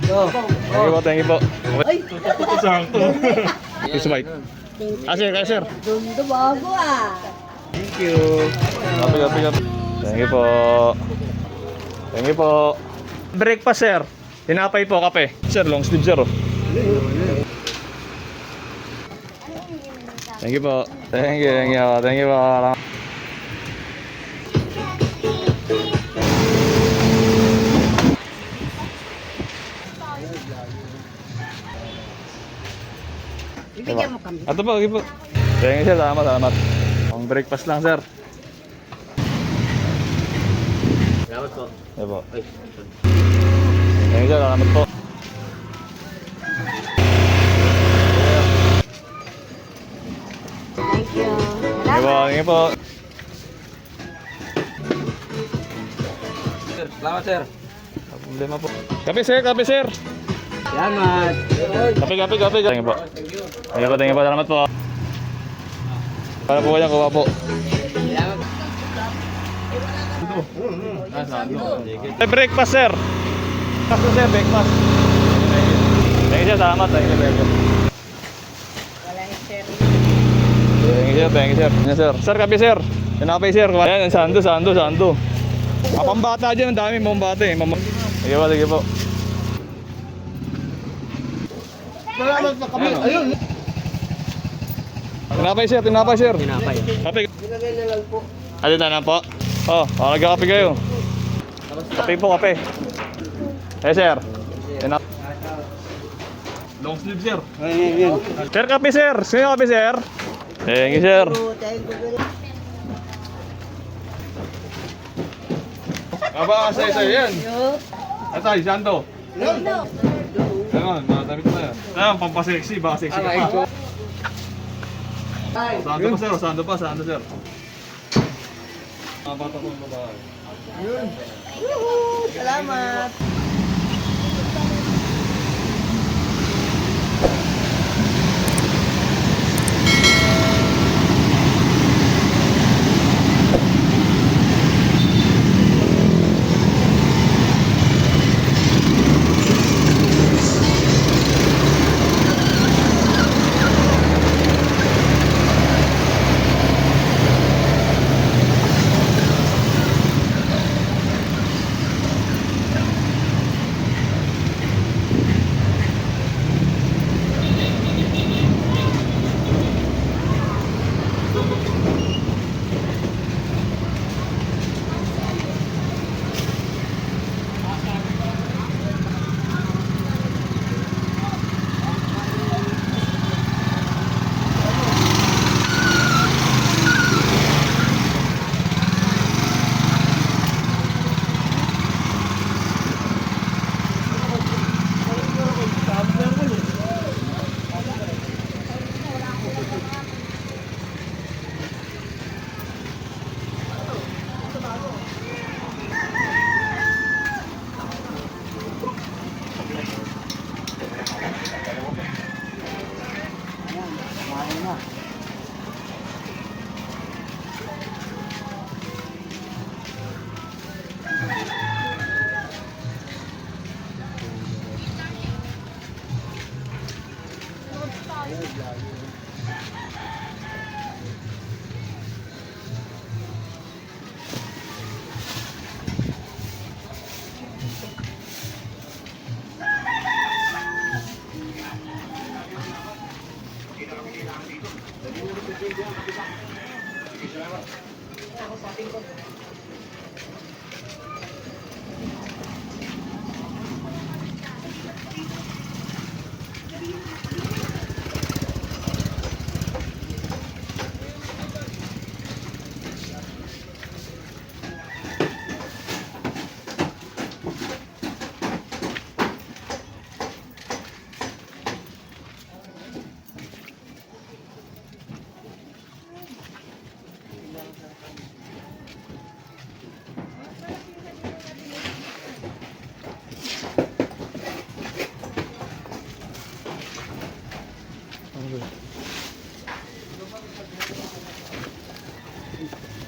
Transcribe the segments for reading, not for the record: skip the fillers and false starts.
Thank you po. Ay! Sakto. Kiss Mike. Sir, kaya sir. Dundo bago ah. Thank you. Kape. Thank you po. Thank you po. Breakfast sir. Tinapay po, kape. Sir, long sleeve sir. Oh. Thank you po. Thank you po. Ibigyan mo kami. Ato po, okay po. Thank you sir, salamat. Ang breakfast lang sir. Salamat po. Ayan po. Thank you sir, salamat po. Thank you. Thank you po. Salamat sir. Problema po. Kape sir. Salamat. Kape. Thank you po. Thank you po, salamat po. Para po kanyang kuha po. Breakfast sir. Breakfast. Thank you sir, salamat. Thank you. Walang sir. Thank you sir. Sir, kape sir. Tinapay sir. Ayan, sando. Pambata dyan, ang dami pambata eh. Sige po. Salamat pa kami. Ayun. Tinapay sir. Tinapay. Kape. Binagay na lang po. Alin na po? Nagkakape kayo. Kape. Eh sir. Long sleeve sir. Ayun. Sir, kape sir. Sino kape sir? Thank you sir. Thank you. Aba, sa yan. Atay, Sando. Ganon, madami ko na yan. Ayan, pampasexy. Baka sexy ka pa. Sando pa sir. Mga bata kong babae. Salamat.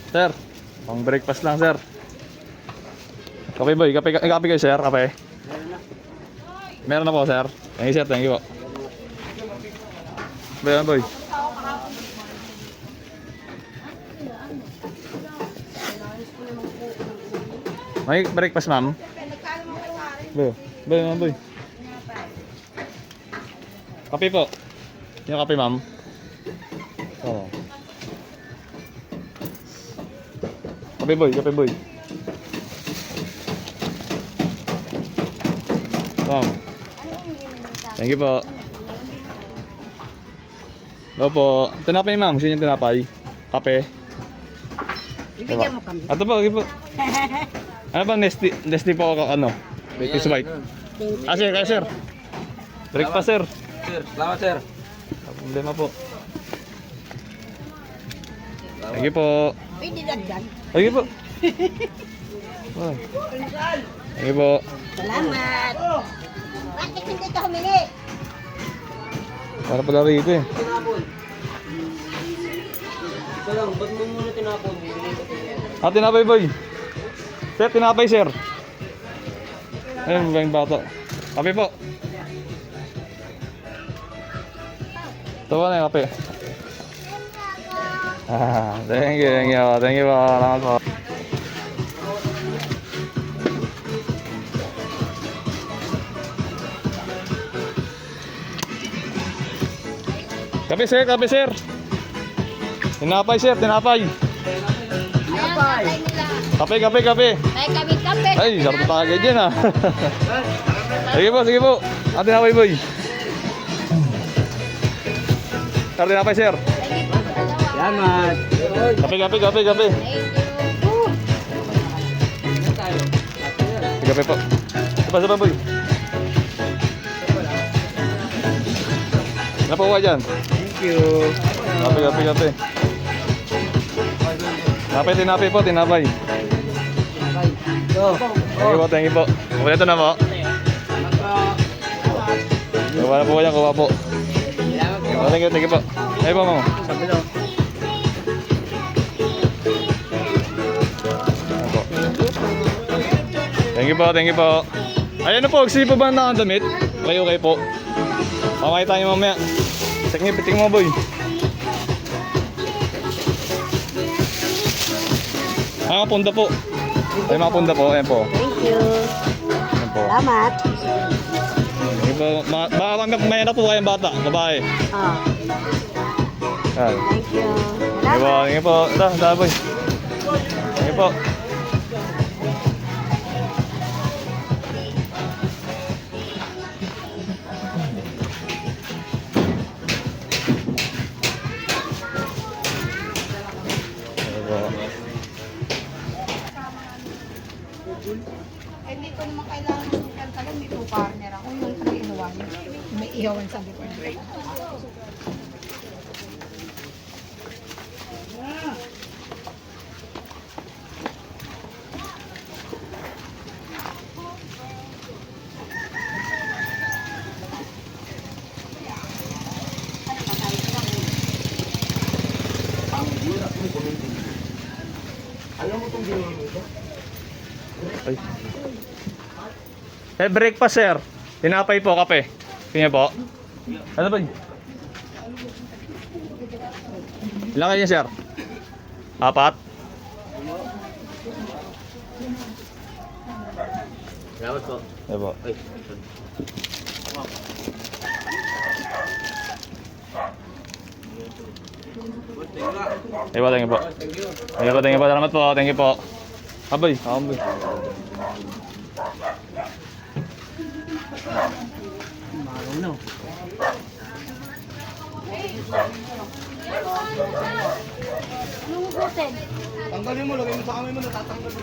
Sir, pang breakfast lang sir. Kape boy, kape kayo sir, kape. Meron na po, sir. Thank you, sir. Thank you po. Boy, boy. May breakfast, ma'am? Boy, boy, ma'am, boy. Kape po. Yung kape, ma'am. Oh. Kape, boy. Kape, boy. Ma'am. Thank you po. Opo. Tinapay, ma'am. Sino yung tinapay? Kape. Bibigyan mo kami. Ato po, okay po. Ano ba, Nesty po ako, ano? Baker's White. Ah, sir, kaya sir. Breakfast, sir. Sir, salamat sir. Problema po. Thank you po. Pwede dagdag. Thank you po. Ah. Thank you po. Salamat. Bakit hindi ka humingi? Para pala rito eh. Tinapon. Ito lang, ba't mo muna tinapon? Bibili ko sa'yo. Ah, tinapay, boy. Sir, tinapay, sir. Ayun, yung bata. Kape po. Ito ba na yung kape? Ah, thank you, thank you. Thank you po. Salamat po. Kape, sir, kape, sir. Tinapay, sir, tinapay. Kapay. Kape, kape, kape. May kami kape. Ay, sarap tagay dyan ah. Sige po, sige po. Ate na boy. Ate na sir. Salamat. Kape, kape, kape, kape. Kape po. Sapa boy. Ano po ba dyan? Thank you. Kape, kape, kape. Tinapay, tinapay po, tinapay. Thank you po. Kompleto na po. Kuha na po yan, kuha po. Thank you po. Ay po, ma'am. Thank you po, thank you po. Ayan na po, gusto niyo po ba na damit? Okay po. Okay tayo mamaya. Check niyo, piting mo boy. Ay, mga punda po. Ay, mga punda po. Ayan po. Thank you. Ayan po. Salamat. Ayan po. Baka may na po kayong bata. Babae. Oh, Ayan. thank you. Ayan po. Salamat. Ayan po. Ito, boy. Ayan po. Hindi ko naman kailangan ng kantalan. May two partner ako. Yung inuwan. May ihawan sa likod. Ay. Eh, breakfast, sir. Tinapay po, kape. Kanya po. Ano ba? Ilan kayo, sir? 4? Salamat po. Ayan po. Ay. Thank you po, thank you po. Thank you po, thank you po. Salamat po, thank you po. Abay, aboy. Marunong. Anong hotel? Tanggalin mo, lagay mo sa kamay mo, natatanggal mo.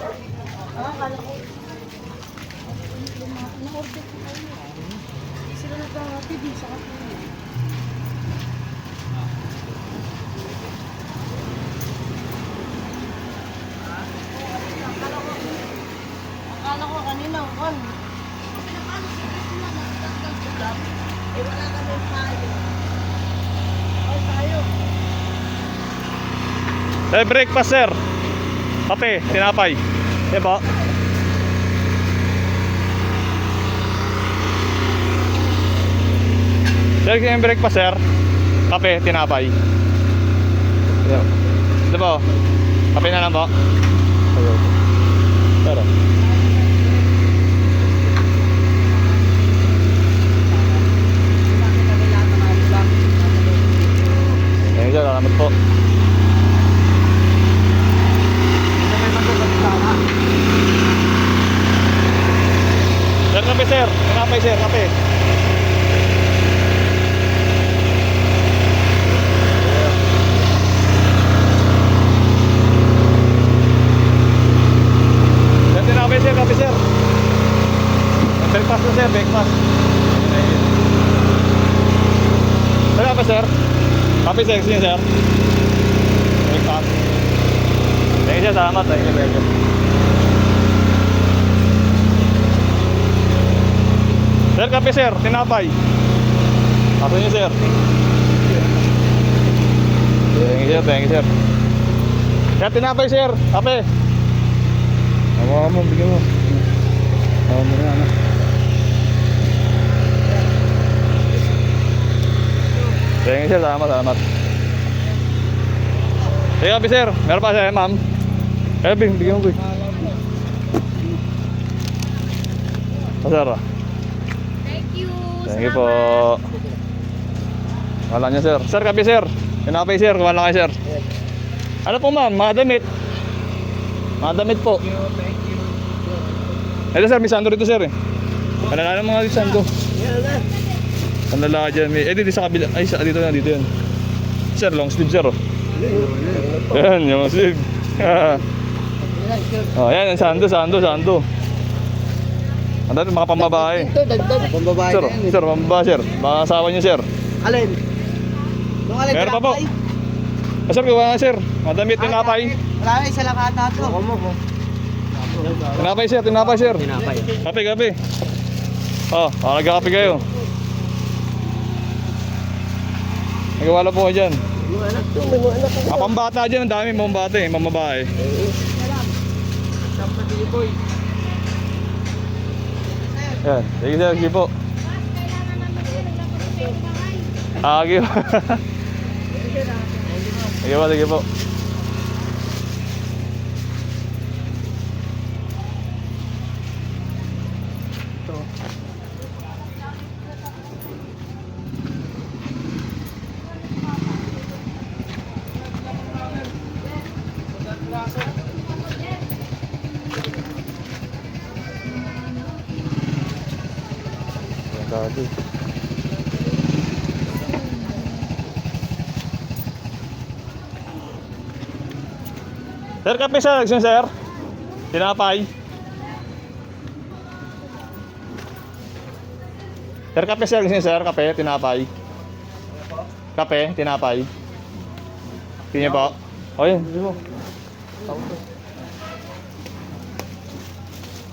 Ah, kala ko. Na-order ko kayo. Sila nagkakatid sa kape. Akala ko kanina, on. Eh, wala kami payo. Ay, tayo. Eh, breakfast, sir. Kape, tinapay. Ayan po. Sir, yung breakfast sir. Kape, tinapay. Ayan. Ito po. Kape na lang po. Ayan. Sir. Ayan sir, salamat po. Sir, kape sir. Tinapay sir, kape. Sir, tinapay sir, kape sir. Breakfast na sir, breakfast. Sir, kape sir. Kape sir, sige sir. Breakfast. Thank you sir, salamat. Thank you, thank you. Sir, kape sir, tinapay. Kape niyo sir. Thank you sir, thank you sir. Sir, tinapay sir, kape. Awa mo, bigyan mo. Awa mo na, ano. Thank you sir, salamat, salamat. Hey, kape sir, meron pa sir, ma'am. Kaya bigyan mo ko. Sir, Thank you. thank you po. Wala niya sir. Sir, kape sir. Tinapay sir, kuha lang kayo sir. Ano po ma'am, mga damit. Mga damit po. Ito sir, may sando rito sir eh. Kalala ng mga sando. Ang lalaki dyan. Dito sa kabila. Ay, dito na, dito yan. Sir, long sleeve sir oh. Yan, yung sleeve. Oh, yan, yung sando. Ang dati mga pambabae. Ito, dagdag. Pambabae Sir, na yan. sir, pambabae sir. Baka asawa niyo sir. Alin? Nung alin? Meron pa po. Sir, gawa nga sir. Madamit tinapay. Wala na, isa lang ata ito. Tinapay sir, tinapay sir. Tinapay. Kape, kape. Oh, nagkakape kayo. Nagawala po kayo dyan. Mga pambata dyan, ang dami mga pambata eh, mga babae. Yan, sige sir, sige po. Sige po. Sige po. Tadi. Sir, kape sir, sir. Tinapay. Sir, kape sir, sir, kape, tinapay. Kape, tinapay. Pinya po. Oh, yun, hindi mo.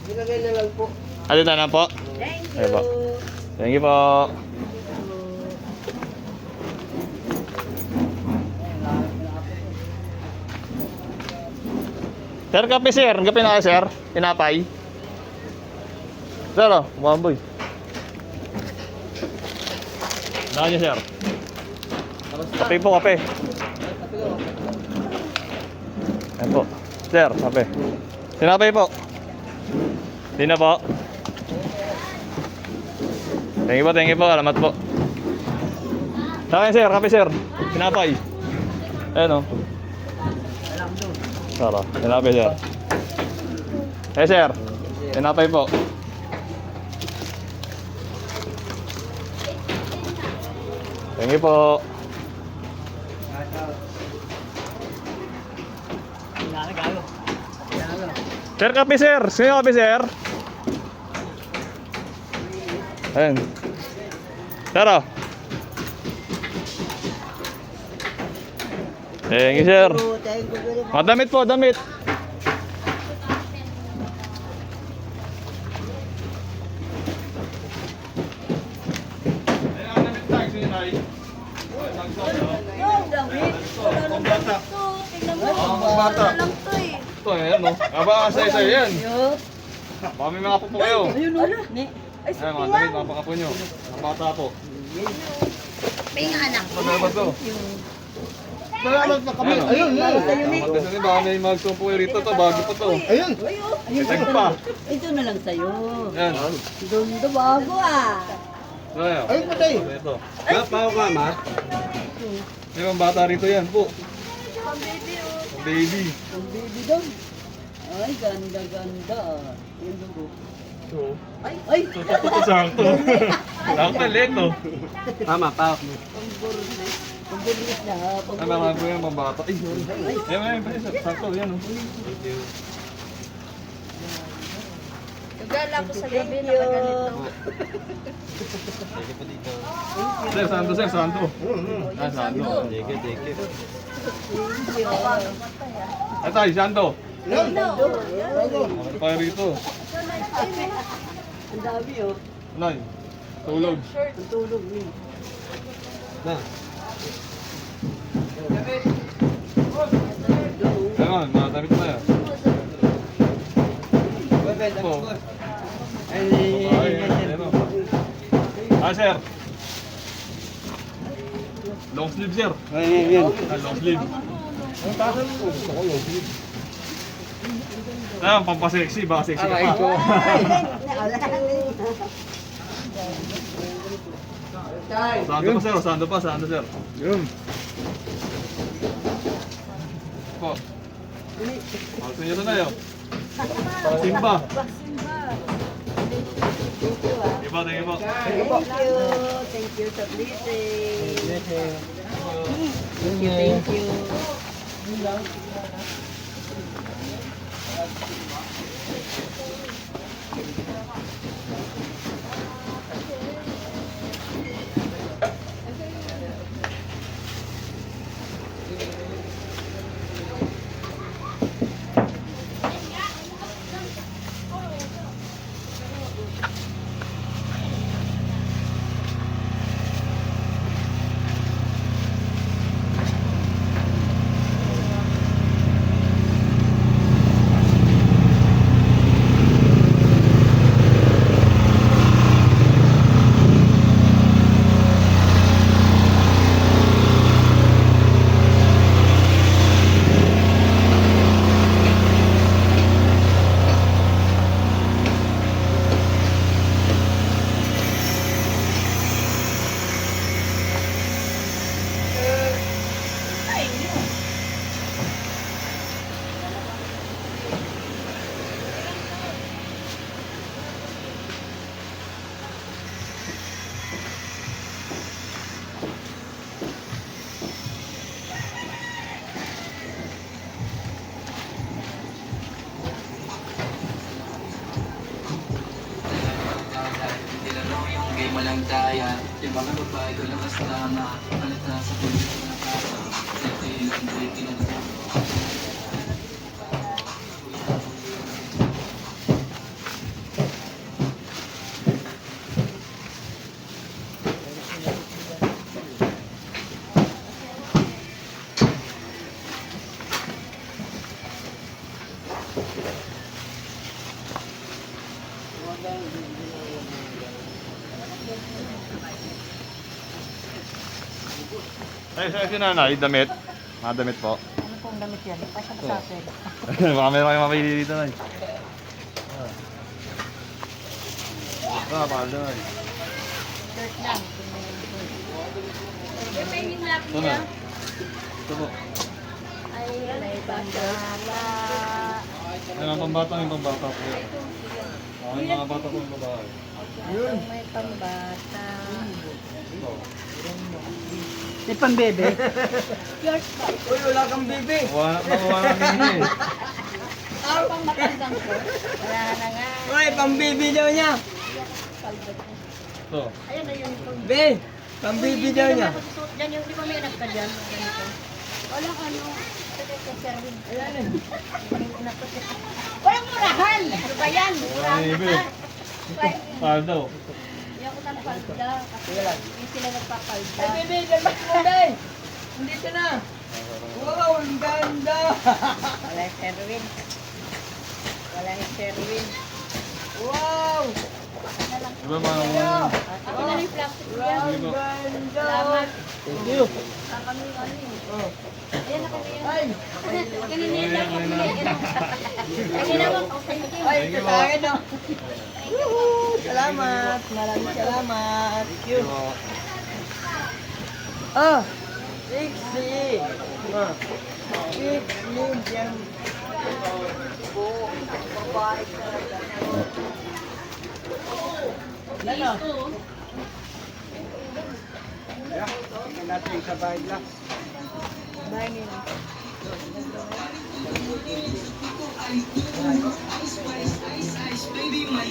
Ginagay na lang po. Alin na po? Thank Ayan po. you. Thank you po. Sir, kape sir. Kape na kayo sir. Tinapay. Sir, oh. Mamboy. Daan niyo sir. Kape po, kape. Ayan po. Sir, kape. Tinapay po. Hindi na po. Thank you po. Salamat po. Sa akin sir, kape sir. Tinapay. Ayan o. Sara, tinapay sir. Eh sir, tinapay po. Thank you po. Sir, kape sir. Sino kape sir? Ayan. Sir, oh. Thank you, sir. Mga damit po, damit. Yung damit. Wala lang damit to. Tingnan mo. Pambata. Wala lang to eh. Ito, ayan o. Aba, sa-isa yan. Baka may mga pupo kayo. Ayun wala. Ayan, mga damit, mga pangapo nyo. Mga bata po. May nga anak. Salamat to. Salamat na kami. Ayun, ayun. Salamat din sa baka may magsumpo kayo rito to. Bago pa to. Ayun. Isag pa. Ito na lang sa'yo. Yan. Dondo bago ah. Kaya. Ayun pa tayo. Ito. Kapaw ka, ma. May mga bata rito yan po. Baby. Ang baby doon. Ay, ganda, ganda. Yung dugo. So, Ay, ay! ito sakto. Sakto, leto. Tama, pa. Pamburlis. Pamburlis na. Ay, mga po yung mga bata. Ay, sorry. Ay, sakto. Yan, oh. Gala ko sa gabi na ganito. Sir, santo, sir, santo. Ah, santo. Thank you. Ito, ay, santo. Ayun. Ano pa rito? Ang dami oh. Nay, tulog. Ang tulog niyo. Na. Ayun, mga damit na yan. Ito. Ay, ayun. Ah, sir. Long sleeve, sir. Ayun. Ah, long sleeve. Ah, pampasexy. Baka sexy ka pa. Sando pa, sir. Sando pa, sando, sir. Yun. Po. Gusto niyo na yun. Simba. Iba, tingin po. Thank you sa blessing. Thank you. Game walang daya, yung mga babae ko lakas lama, palit na sa tuloy ko na kasa, safety lang breaking na Ay, si nanay, damit. Mga damit po. Ano pong damit yan? Pasya pa sa akin. Baka meron kayong mapili dito na. Ah, paldo na. Shirt lang. Ito na. Ito po. Ay, may bata. Ay, mga pambata, may pambata po. Ay, mga bata po yung babae. May pambata. Ito. May pambebe. Uy, wala kang bibi. Nakuha namin yun eh. Ano pang matandang ko? Wala na nga. Uy, pang bibi daw niya. Ito. Ayan na yun. Be, pang bibi daw niya. Diyan yung di ba may anak ka dyan? Ganito. Wala ka no. Wala na. Walang murahan! Ano ba yan? Murahan Ay, na. paldo. Hindi ako ng palda. Kasi hindi sila nagpapalda. Bibi, dapat mo, be. Nandito na. Wow, ang ganda. Wala yung Sherwin. Wala yung Sherwin. Wow. Diba mga mga... Ako na yung plastic yan. Ang ganda. Salamat. Thank you. Ay, ay, ito sa akin, no? Salamat. Maraming salamat. Thank you. Oh, 60. 60. Yan. Ano? Natin sa bahay lang. Bahay nila. Ice, ice, ice, ice, baby, my